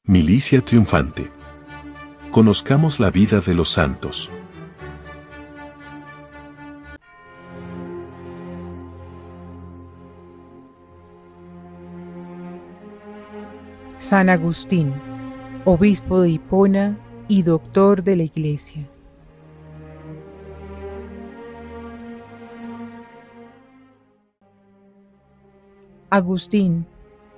Milicia triunfante. Conozcamos la vida de los santos. San Agustín, obispo de Hipona y doctor de la Iglesia. Agustín,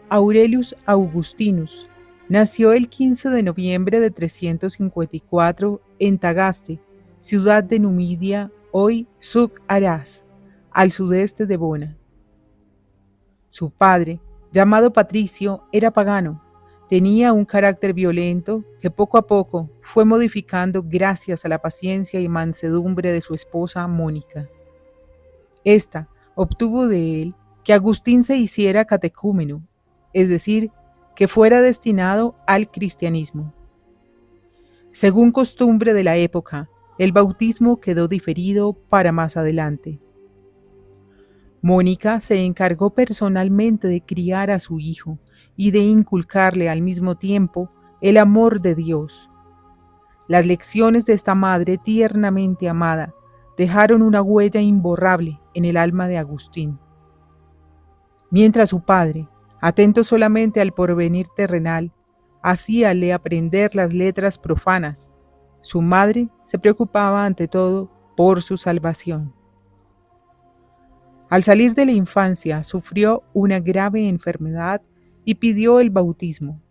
Aurelius Augustinus, nació el 15 de noviembre de 354 en Tagaste, ciudad de Numidia, hoy Suc-Arás, al sudeste de Bona. Su padre, llamado Patricio, era pagano. Tenía un carácter violento que poco a poco fue modificando gracias a la paciencia y mansedumbre de su esposa Mónica. Esta obtuvo de él que Agustín se hiciera catecúmeno, es decir, que fuera destinado al cristianismo. Según costumbre de la época, el bautismo quedó diferido para más adelante. Mónica se encargó personalmente de criar a su hijo y de inculcarle al mismo tiempo el amor de Dios. Las lecciones de esta madre tiernamente amada dejaron una huella imborrable en el alma de Agustín. Mientras su padre, atento solamente al porvenir terrenal, hacíale aprender las letras profanas, su madre se preocupaba ante todo por su salvación. Al salir de la infancia sufrió una grave enfermedad y pidió el bautismo.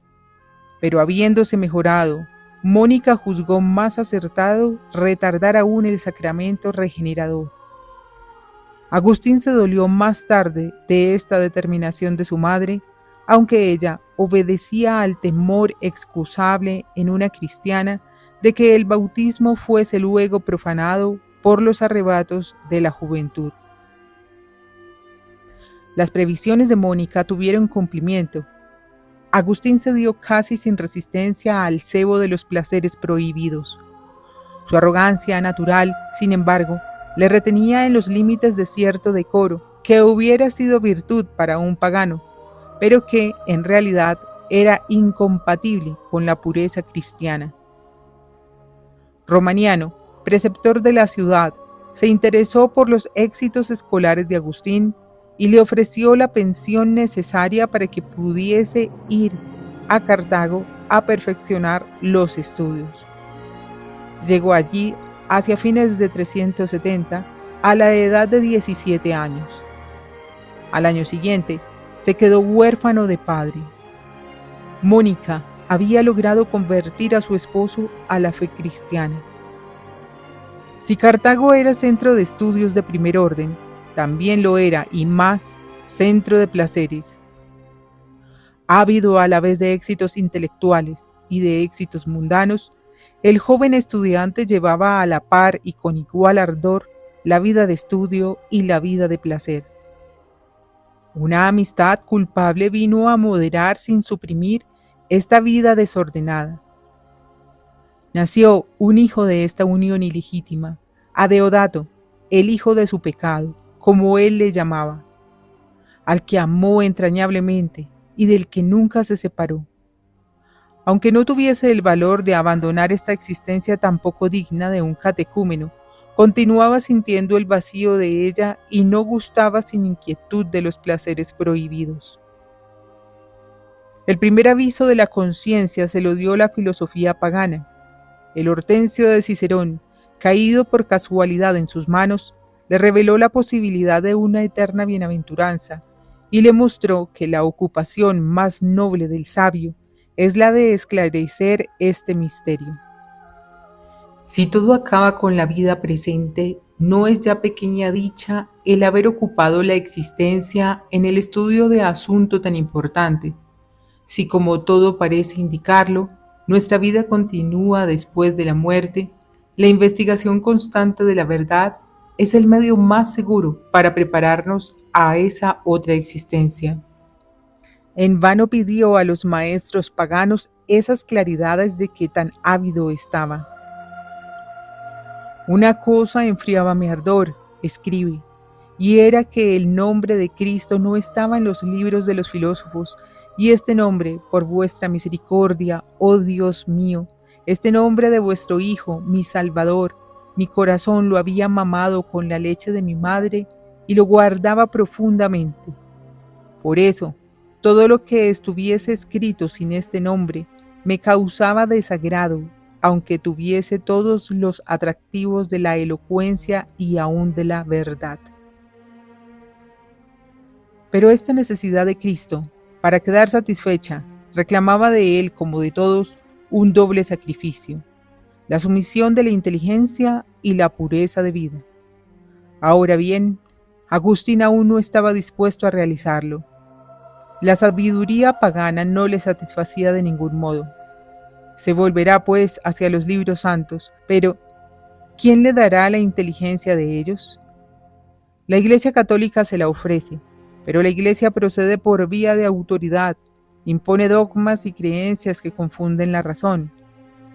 Pero habiéndose mejorado, Mónica juzgó más acertado retardar aún el sacramento regenerador. Agustín se dolió más tarde de esta determinación de su madre, aunque ella obedecía al temor excusable en una cristiana de que el bautismo fuese luego profanado por los arrebatos de la juventud. Las previsiones de Mónica tuvieron cumplimiento. Agustín cedió casi sin resistencia al cebo de los placeres prohibidos. Su arrogancia natural, sin embargo, le retenía en los límites de cierto decoro que hubiera sido virtud para un pagano, pero que en realidad era incompatible con la pureza cristiana. Romaniano, preceptor de la ciudad, se interesó por los éxitos escolares de Agustín y le ofreció la pensión necesaria para que pudiese ir a Cartago a perfeccionar los estudios. Llegó allí hacia fines de 370 a la edad de 17 años. Al año siguiente se quedó huérfano de padre. Mónica había logrado convertir a su esposo a la fe cristiana. Si Cartago era centro de estudios de primer orden, también lo era, y más, centro de placeres. Ávido a la vez de éxitos intelectuales y de éxitos mundanos, el joven estudiante llevaba a la par y con igual ardor la vida de estudio y la vida de placer. Una amistad culpable vino a moderar sin suprimir esta vida desordenada. Nació un hijo de esta unión ilegítima, Adeodato, el hijo de su pecado, como él le llamaba, al que amó entrañablemente y del que nunca se separó. Aunque no tuviese el valor de abandonar esta existencia tan poco digna de un catecúmeno, continuaba sintiendo el vacío de ella y no gustaba sin inquietud de los placeres prohibidos. El primer aviso de la conciencia se lo dio la filosofía pagana. El Hortensio de Cicerón, caído por casualidad en sus manos, le reveló la posibilidad de una eterna bienaventuranza y le mostró que la ocupación más noble del sabio es la de esclarecer este misterio. Si todo acaba con la vida presente, no es ya pequeña dicha el haber ocupado la existencia en el estudio de asunto tan importante. Si, como todo parece indicarlo, nuestra vida continúa después de la muerte, la investigación constante de la verdad es el medio más seguro para prepararnos a esa otra existencia. En vano pidió a los maestros paganos esas claridades de que tan ávido estaba. Una cosa enfriaba mi ardor, escribe, y era que el nombre de Cristo no estaba en los libros de los filósofos, Y este nombre, por vuestra misericordia, oh Dios mío, este nombre de vuestro Hijo, mi Salvador, mi corazón lo había mamado con la leche de mi madre y lo guardaba profundamente. Por eso, todo lo que estuviese escrito sin este nombre me causaba desagrado, aunque tuviese todos los atractivos de la elocuencia y aún de la verdad. Pero esta necesidad de Cristo, para quedar satisfecha, reclamaba de él, como de todos, un doble sacrificio: la sumisión de la inteligencia y la pureza de vida. Ahora bien, Agustín aún no estaba dispuesto a realizarlo. La sabiduría pagana no le satisfacía de ningún modo. Se volverá pues hacia los libros santos, pero ¿quién le dará la inteligencia de ellos? La Iglesia Católica se la ofrece, pero la Iglesia procede por vía de autoridad, impone dogmas y creencias que confunden la razón.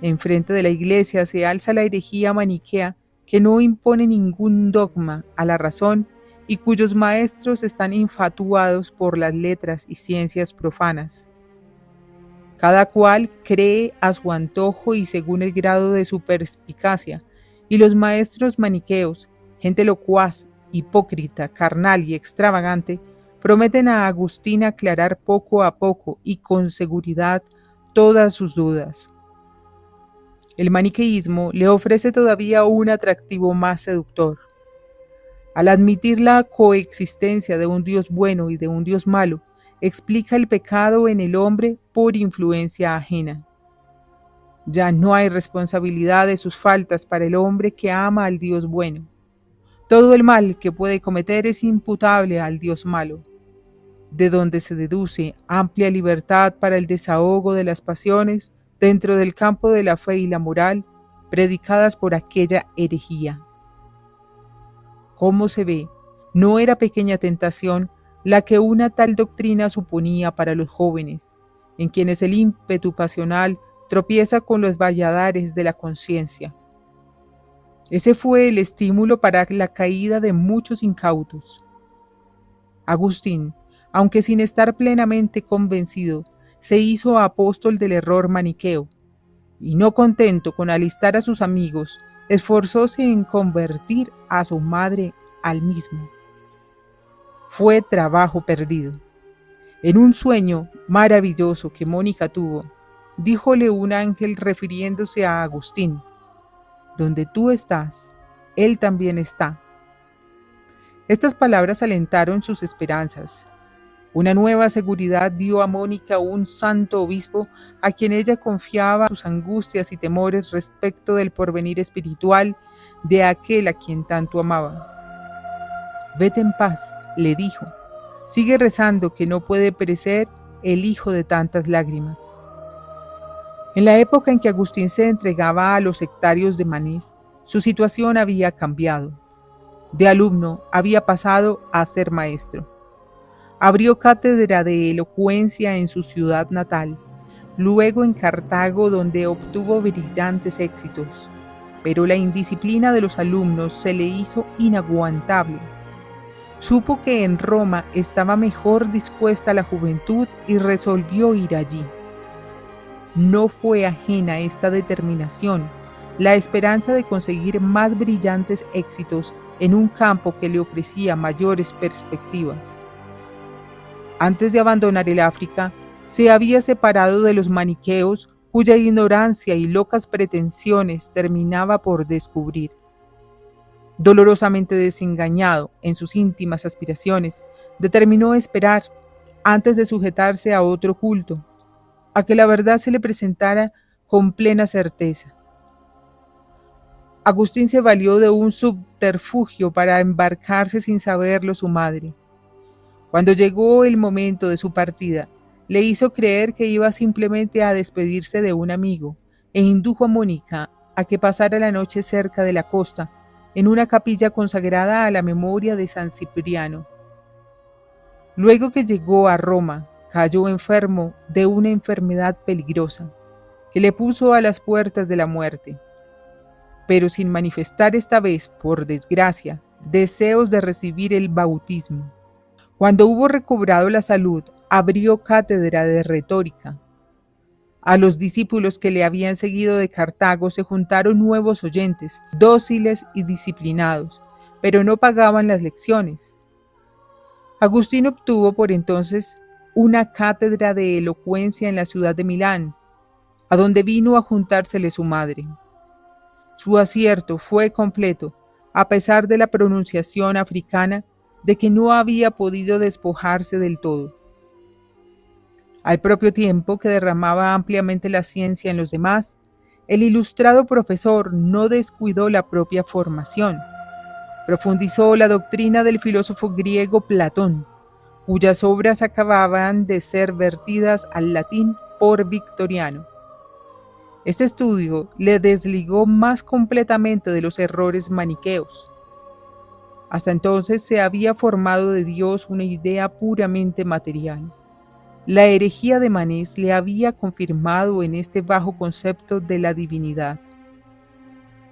Enfrente de la Iglesia se alza la herejía maniquea, que no impone ningún dogma a la razón y cuyos maestros están infatuados por las letras y ciencias profanas. Cada cual cree a su antojo y según el grado de su perspicacia, y los maestros maniqueos, gente locuaz, hipócrita, carnal y extravagante, prometen a Agustín aclarar poco a poco y con seguridad todas sus dudas. El maniqueísmo le ofrece todavía un atractivo más seductor. Al admitir la coexistencia de un Dios bueno y de un Dios malo, explica el pecado en el hombre por influencia ajena. Ya no hay responsabilidad de sus faltas para el hombre que ama al Dios bueno. Todo el mal que puede cometer es imputable al Dios malo, de donde se deduce amplia libertad para el desahogo de las pasiones dentro del campo de la fe y la moral predicadas por aquella herejía. Como se ve, no era pequeña tentación la que una tal doctrina suponía para los jóvenes, en quienes el ímpetu pasional tropieza con los valladares de la conciencia. Ese fue el estímulo para la caída de muchos incautos. Agustín, aunque sin estar plenamente convencido, se hizo apóstol del error maniqueo, y no contento con alistar a sus amigos, esforzóse en convertir a su madre al mismo. Fue trabajo perdido. En un sueño maravilloso que Mónica tuvo, díjole un ángel refiriéndose a Agustín: donde tú estás, él también está. Estas palabras alentaron sus esperanzas. Una nueva seguridad dio a Mónica un santo obispo a quien ella confiaba sus angustias y temores respecto del porvenir espiritual de aquel a quien tanto amaba. Vete en paz, le dijo. Sigue rezando, que no puede perecer el hijo de tantas lágrimas. En la época en que Agustín se entregaba a los sectarios de Manís, su situación había cambiado. De alumno había pasado a ser maestro. Abrió cátedra de elocuencia en su ciudad natal, luego en Cartago, donde obtuvo brillantes éxitos, pero la indisciplina de los alumnos se le hizo inaguantable. Supo que en Roma estaba mejor dispuesta la juventud y resolvió ir allí. No fue ajena a esta determinación la esperanza de conseguir más brillantes éxitos en un campo que le ofrecía mayores perspectivas. Antes de abandonar el África, se había separado de los maniqueos, cuya ignorancia y locas pretensiones terminaba por descubrir. Dolorosamente desengañado en sus íntimas aspiraciones, determinó esperar, antes de sujetarse a otro culto, a que la verdad se le presentara con plena certeza. Agustín se valió de un subterfugio para embarcarse sin saberlo su madre. Cuando llegó el momento de su partida, le hizo creer que iba simplemente a despedirse de un amigo e indujo a Mónica a que pasara la noche cerca de la costa, en una capilla consagrada a la memoria de San Cipriano. Luego que llegó a Roma, cayó enfermo de una enfermedad peligrosa, que le puso a las puertas de la muerte, pero sin manifestar esta vez, por desgracia, deseos de recibir el bautismo. Cuando hubo recobrado la salud, abrió cátedra de retórica. A los discípulos que le habían seguido de Cartago se juntaron nuevos oyentes, dóciles y disciplinados, pero no pagaban las lecciones. Agustín obtuvo por entonces una cátedra de elocuencia en la ciudad de Milán, a donde vino a juntársele su madre. Su acierto fue completo, a pesar de la pronunciación africana de que no había podido despojarse del todo. Al propio tiempo que derramaba ampliamente la ciencia en los demás, el ilustrado profesor no descuidó la propia formación. Profundizó la doctrina del filósofo griego Platón, cuyas obras acababan de ser vertidas al latín por Victoriano. Este estudio le desligó más completamente de los errores maniqueos. Hasta entonces se había formado de Dios una idea puramente material. La herejía de Manés le había confirmado en este bajo concepto de la divinidad.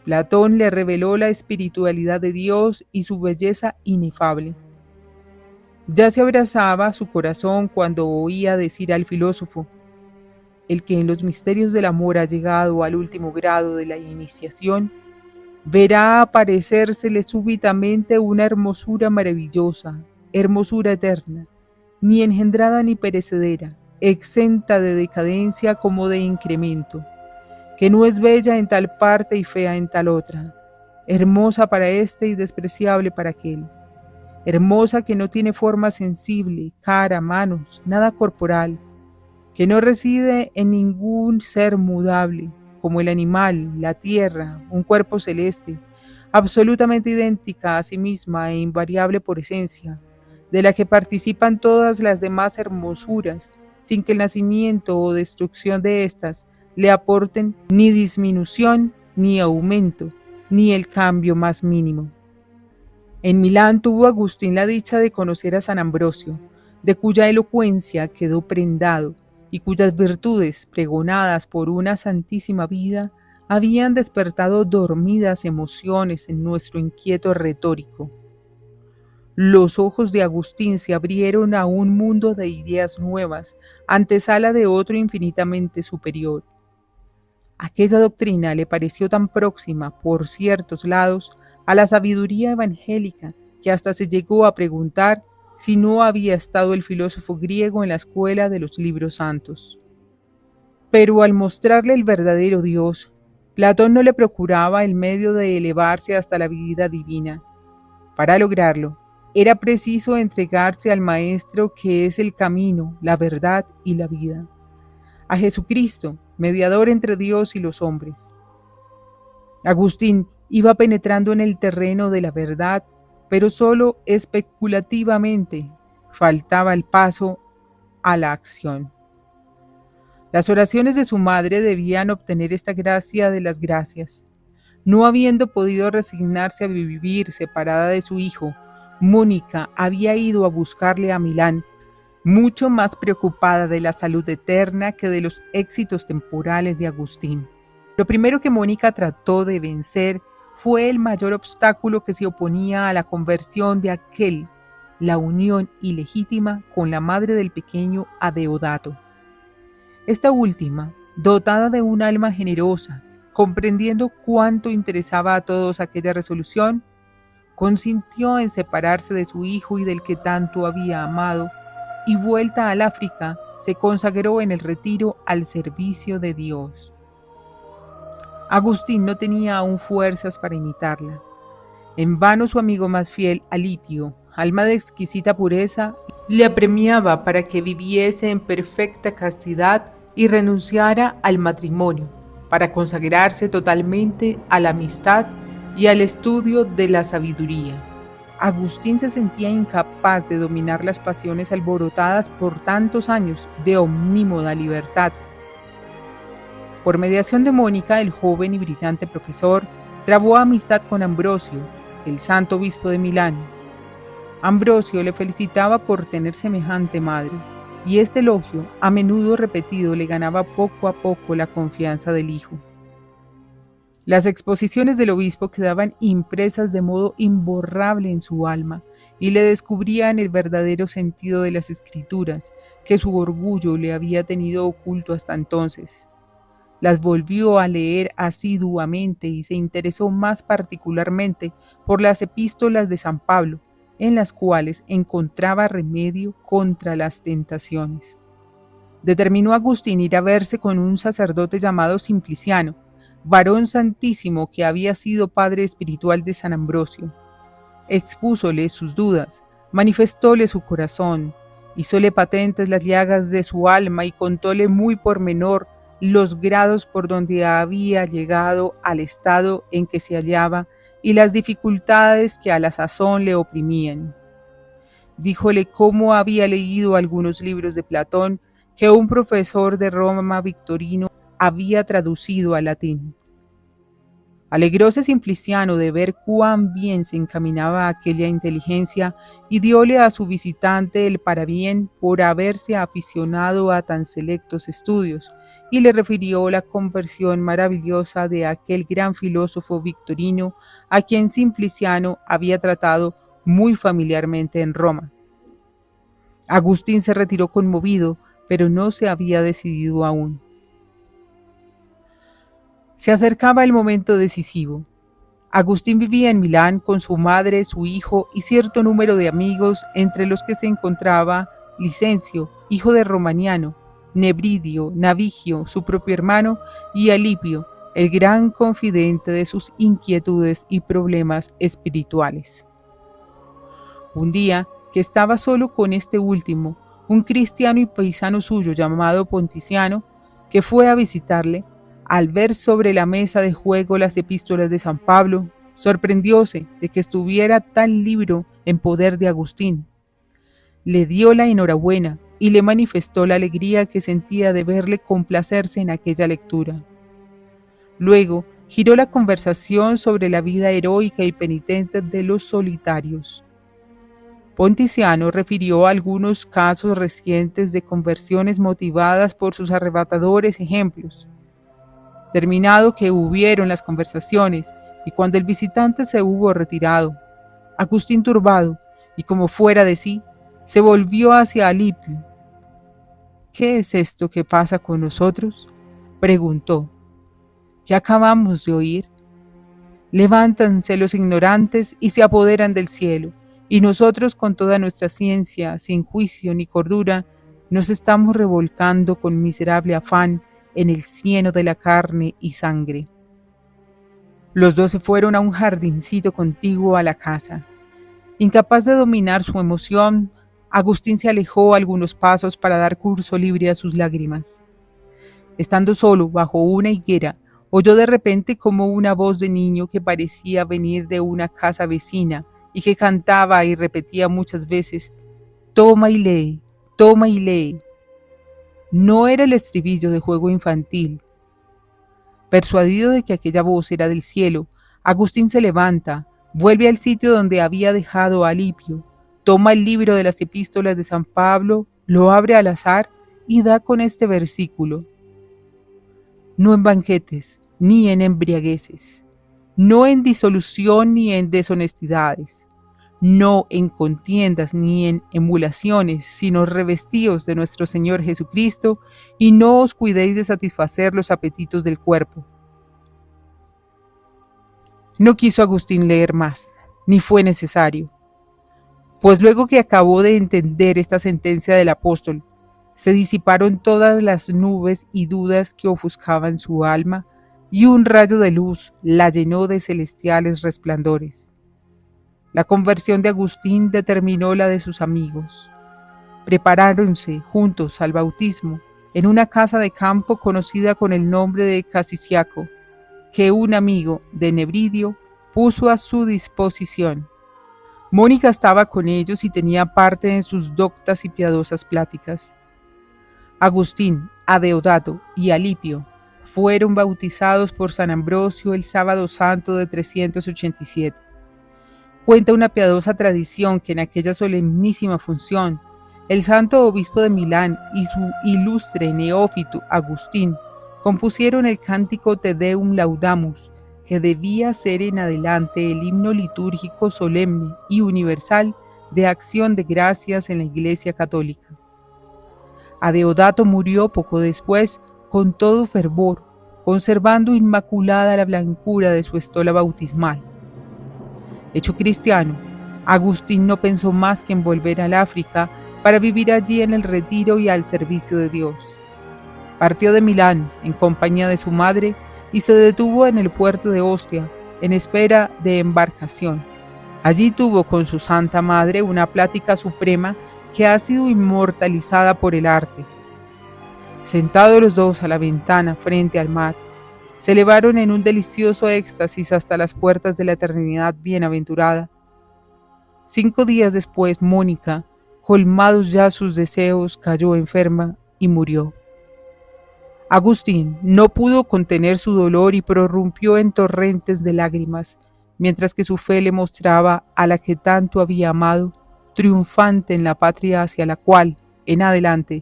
Platón le reveló la espiritualidad de Dios y su belleza inefable. Ya se abrazaba su corazón cuando oía decir al filósofo: el que en los misterios del amor ha llegado al último grado de la iniciación, verá aparecérsele súbitamente una hermosura maravillosa, hermosura eterna, ni engendrada ni perecedera, exenta de decadencia como de incremento, que no es bella en tal parte y fea en tal otra, hermosa para este y despreciable para aquel, hermosa que no tiene forma sensible, cara, manos, nada corporal, que no reside en ningún ser mudable, como el animal, la tierra, un cuerpo celeste, absolutamente idéntica a sí misma e invariable por esencia, de la que participan todas las demás hermosuras, sin que el nacimiento o destrucción de éstas le aporten ni disminución, ni aumento, ni el cambio más mínimo. En Milán tuvo Agustín la dicha de conocer a San Ambrosio, de cuya elocuencia quedó prendado y cuyas virtudes, pregonadas por una santísima vida, habían despertado dormidas emociones en nuestro inquieto retórico. Los ojos de Agustín se abrieron a un mundo de ideas nuevas, antesala de otro infinitamente superior. Aquella doctrina le pareció tan próxima, por ciertos lados, a la sabiduría evangélica, que hasta se llegó a preguntar si no había estado el filósofo griego en la escuela de los libros santos. Pero al mostrarle el verdadero Dios, Platón no le procuraba el medio de elevarse hasta la vida divina. Para lograrlo, era preciso entregarse al Maestro que es el camino, la verdad y la vida, a Jesucristo, mediador entre Dios y los hombres. Agustín iba penetrando en el terreno de la verdad, pero solo especulativamente. Faltaba el paso a la acción. Las oraciones de su madre debían obtener esta gracia de las gracias. No habiendo podido resignarse a vivir separada de su hijo, Mónica había ido a buscarle a Milán, mucho más preocupada de la salud eterna que de los éxitos temporales de Agustín. Lo primero que Mónica trató de vencer fue el mayor obstáculo que se oponía a la conversión de aquel, la unión ilegítima con la madre del pequeño Adeodato. Esta última, dotada de un alma generosa, comprendiendo cuánto interesaba a todos aquella resolución, consintió en separarse de su hijo y del que tanto había amado, y vuelta al África, se consagró en el retiro al servicio de Dios. Agustín no tenía aún fuerzas para imitarla. En vano su amigo más fiel, Alipio, alma de exquisita pureza, le apremiaba para que viviese en perfecta castidad y renunciara al matrimonio, para consagrarse totalmente a la amistad y al estudio de la sabiduría. Agustín se sentía incapaz de dominar las pasiones alborotadas por tantos años de omnímoda libertad. Por mediación de Mónica, el joven y brillante profesor trabó amistad con Ambrosio, el santo obispo de Milán. Ambrosio le felicitaba por tener semejante madre, y este elogio, a menudo repetido, le ganaba poco a poco la confianza del hijo. Las exposiciones del obispo quedaban impresas de modo imborrable en su alma, y le descubrían el verdadero sentido de las escrituras que su orgullo le había tenido oculto hasta entonces. Las volvió a leer asiduamente y se interesó más particularmente por las epístolas de San Pablo, en las cuales encontraba remedio contra las tentaciones. Determinó Agustín ir a verse con un sacerdote llamado Simpliciano, varón santísimo que había sido padre espiritual de San Ambrosio. Expúsole sus dudas, manifestóle su corazón, hízole patentes las llagas de su alma y contóle muy por menor los grados por donde había llegado al estado en que se hallaba y las dificultades que a la sazón le oprimían. Díjole cómo había leído algunos libros de Platón que un profesor de Roma Victorino había traducido al latín. Alegróse Simpliciano de ver cuán bien se encaminaba aquella inteligencia y diole a su visitante el parabién por haberse aficionado a tan selectos estudios, y le refirió la conversión maravillosa de aquel gran filósofo victorino a quien Simpliciano había tratado muy familiarmente en Roma. Agustín se retiró conmovido, pero no se había decidido aún. Se acercaba el momento decisivo. Agustín vivía en Milán con su madre, su hijo y cierto número de amigos, entre los que se encontraba Licencio, hijo de Romaniano, Nebridio, Navigio, su propio hermano, y Alipio, el gran confidente de sus inquietudes y problemas espirituales. Un día, que estaba solo con este último, un cristiano y paisano suyo llamado Ponticiano, que fue a visitarle, al ver sobre la mesa de juego las epístolas de San Pablo, sorprendióse de que estuviera tal libro en poder de Agustín. Le dio la enhorabuena y le manifestó la alegría que sentía de verle complacerse en aquella lectura. Luego giró la conversación sobre la vida heroica y penitente de los solitarios. Ponticiano refirió algunos casos recientes de conversiones motivadas por sus arrebatadores ejemplos. Terminado que hubieron las conversaciones y cuando el visitante se hubo retirado, Agustín, turbado y como fuera de sí, se volvió hacia Alipio. ¿Qué es esto que pasa con nosotros?, preguntó. ¿Qué acabamos de oír? Levántanse los ignorantes y se apoderan del cielo, y nosotros con toda nuestra ciencia, sin juicio ni cordura, nos estamos revolcando con miserable afán en el cieno de la carne y sangre. Los dos se fueron a un jardincito contiguo a la casa. Incapaz de dominar su emoción, Agustín se alejó algunos pasos para dar curso libre a sus lágrimas. Estando solo bajo una higuera, oyó de repente como una voz de niño que parecía venir de una casa vecina y que cantaba y repetía muchas veces: «Toma y lee, toma y lee». No era el estribillo de juego infantil. Persuadido de que aquella voz era del cielo, Agustín se levanta, vuelve al sitio donde había dejado a Alipio, toma el libro de las epístolas de San Pablo, lo abre al azar y da con este versículo: «No en banquetes, ni en embriagueces, no en disolución ni en deshonestidades, no en contiendas ni en emulaciones, sino revestíos de nuestro Señor Jesucristo, y no os cuidéis de satisfacer los apetitos del cuerpo». No quiso Agustín leer más, ni fue necesario, pues luego que acabó de entender esta sentencia del apóstol, se disiparon todas las nubes y dudas que ofuscaban su alma, y un rayo de luz la llenó de celestiales resplandores. La conversión de Agustín determinó la de sus amigos. Preparáronse juntos al bautismo en una casa de campo conocida con el nombre de Casiciaco, que un amigo de Nebridio puso a su disposición. Mónica estaba con ellos y tenía parte en sus doctas y piadosas pláticas. Agustín, Adeodato y Alipio fueron bautizados por San Ambrosio el sábado santo de 387. Cuenta una piadosa tradición que en aquella solemnísima función, el santo obispo de Milán y su ilustre neófito Agustín compusieron el cántico Te Deum Laudamus, que debía ser en adelante el himno litúrgico solemne y universal de acción de gracias en la Iglesia Católica. Adeodato murió poco después con todo fervor, conservando inmaculada la blancura de su estola bautismal. Hecho cristiano, Agustín no pensó más que en volver al África para vivir allí en el retiro y al servicio de Dios. Partió de Milán en compañía de su madre y se detuvo en el puerto de Ostia en espera de embarcación. Allí tuvo con su Santa Madre una plática suprema que ha sido inmortalizada por el arte. Sentados los dos a la ventana frente al mar, se elevaron en un delicioso éxtasis hasta las puertas de la eternidad bienaventurada. 5 días después, Mónica, colmados ya sus deseos, cayó enferma y murió. Agustín no pudo contener su dolor y prorrumpió en torrentes de lágrimas, mientras que su fe le mostraba a la que tanto había amado, triunfante en la patria hacia la cual, en adelante,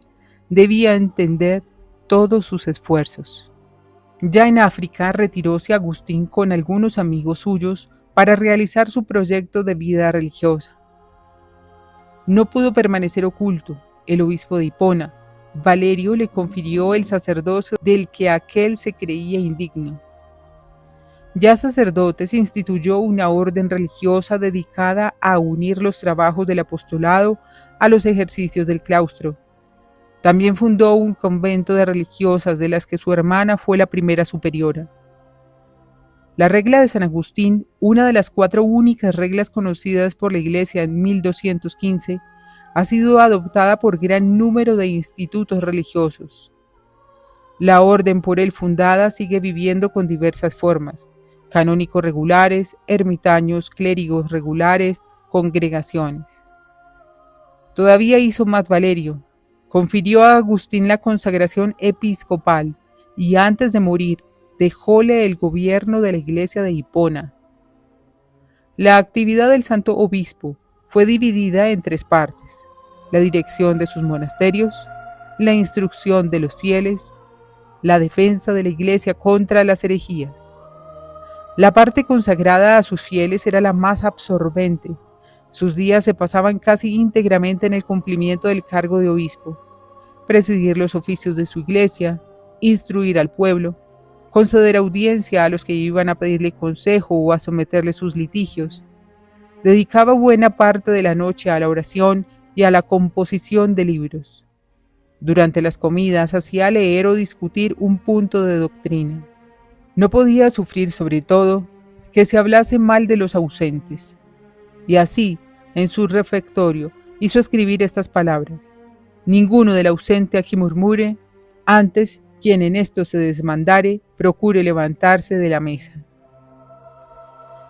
debía entender todos sus esfuerzos. Ya en África retiróse Agustín con algunos amigos suyos para realizar su proyecto de vida religiosa. No pudo permanecer oculto. El obispo de Hipona, Valerio, le confirió el sacerdocio del que aquel se creía indigno. Ya sacerdote, se instituyó una orden religiosa dedicada a unir los trabajos del apostolado a los ejercicios del claustro. También fundó un convento de religiosas de las que su hermana fue la primera superiora. La regla de San Agustín, una de las 4 únicas reglas conocidas por la Iglesia en 1215, ha sido adoptada por gran número de institutos religiosos. La orden por él fundada sigue viviendo con diversas formas: canónicos regulares, ermitaños, clérigos regulares, congregaciones. Todavía hizo más Valerio. Confirió a Agustín la consagración episcopal y antes de morir dejóle el gobierno de la iglesia de Hipona. La actividad del santo obispo fue dividida en 3 partes: la dirección de sus monasterios, la instrucción de los fieles, la defensa de la iglesia contra las herejías. La parte consagrada a sus fieles era la más absorbente. Sus días se pasaban casi íntegramente en el cumplimiento del cargo de obispo: presidir los oficios de su iglesia, instruir al pueblo, conceder audiencia a los que iban a pedirle consejo o a someterle sus litigios. Dedicaba buena parte de la noche a la oración y a la composición de libros. Durante las comidas hacía leer o discutir un punto de doctrina. No podía sufrir, sobre todo, que se hablase mal de los ausentes. Y así, en su refectorio, hizo escribir estas palabras: ninguno del ausente aquí murmure, antes quien en esto se desmandare, procure levantarse de la mesa.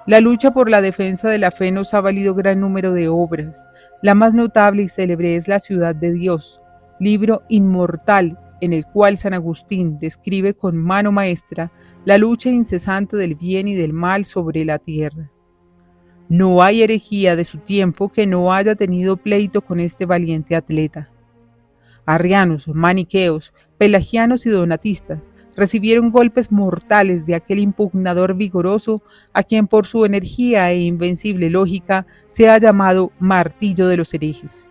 La lucha por la defensa de la fe nos ha valido gran número de obras. La más notable y célebre es La Ciudad de Dios, libro inmortal en el cual San Agustín describe con mano maestra la lucha incesante del bien y del mal sobre la tierra. No hay herejía de su tiempo que no haya tenido pleito con este valiente atleta. Arrianos, maniqueos, pelagianos y donatistas recibieron golpes mortales de aquel impugnador vigoroso a quien por su energía e invencible lógica se ha llamado martillo de los herejes.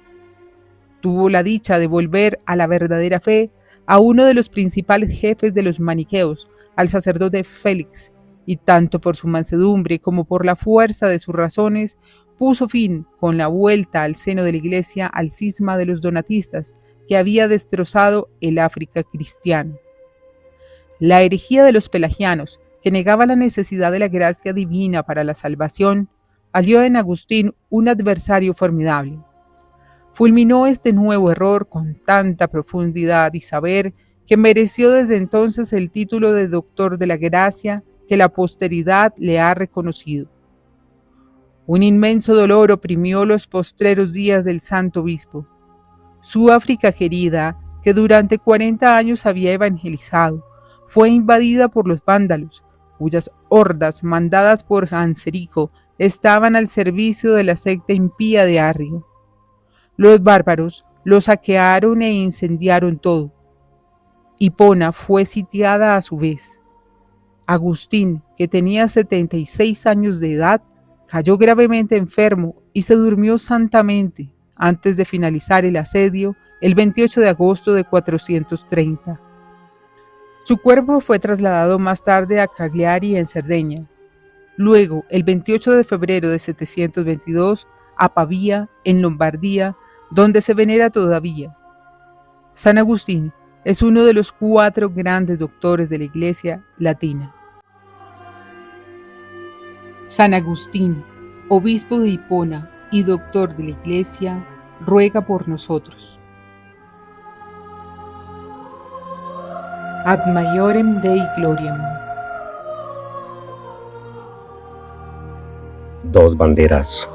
Tuvo la dicha de volver a la verdadera fe a uno de los principales jefes de los maniqueos, al sacerdote Félix, y tanto por su mansedumbre como por la fuerza de sus razones, puso fin, con la vuelta al seno de la iglesia, al cisma de los donatistas, que había destrozado el África cristiana. La herejía de los pelagianos, que negaba la necesidad de la gracia divina para la salvación, halló en Agustín un adversario formidable. Fulminó este nuevo error con tanta profundidad y saber que mereció desde entonces el título de doctor de la gracia que la posteridad le ha reconocido. Un inmenso dolor oprimió los postreros días del santo obispo. Su África querida, que durante 40 años había evangelizado, fue invadida por los vándalos, cuyas hordas, mandadas por Ganserico, estaban al servicio de la secta impía de Arrio. Los bárbaros lo saquearon e incendiaron todo. Hipona fue sitiada a su vez. Agustín, que tenía 76 años de edad, cayó gravemente enfermo y se durmió santamente antes de finalizar el asedio el 28 de agosto de 430. Su cuerpo fue trasladado más tarde a Cagliari en Cerdeña. Luego, el 28 de febrero de 722, a Pavía, en Lombardía, donde se venera todavía. San Agustín es uno de los 4 grandes doctores de la Iglesia latina. San Agustín, obispo de Hipona y doctor de la Iglesia, ruega por nosotros. Ad maiorem Dei gloriam. Dos banderas.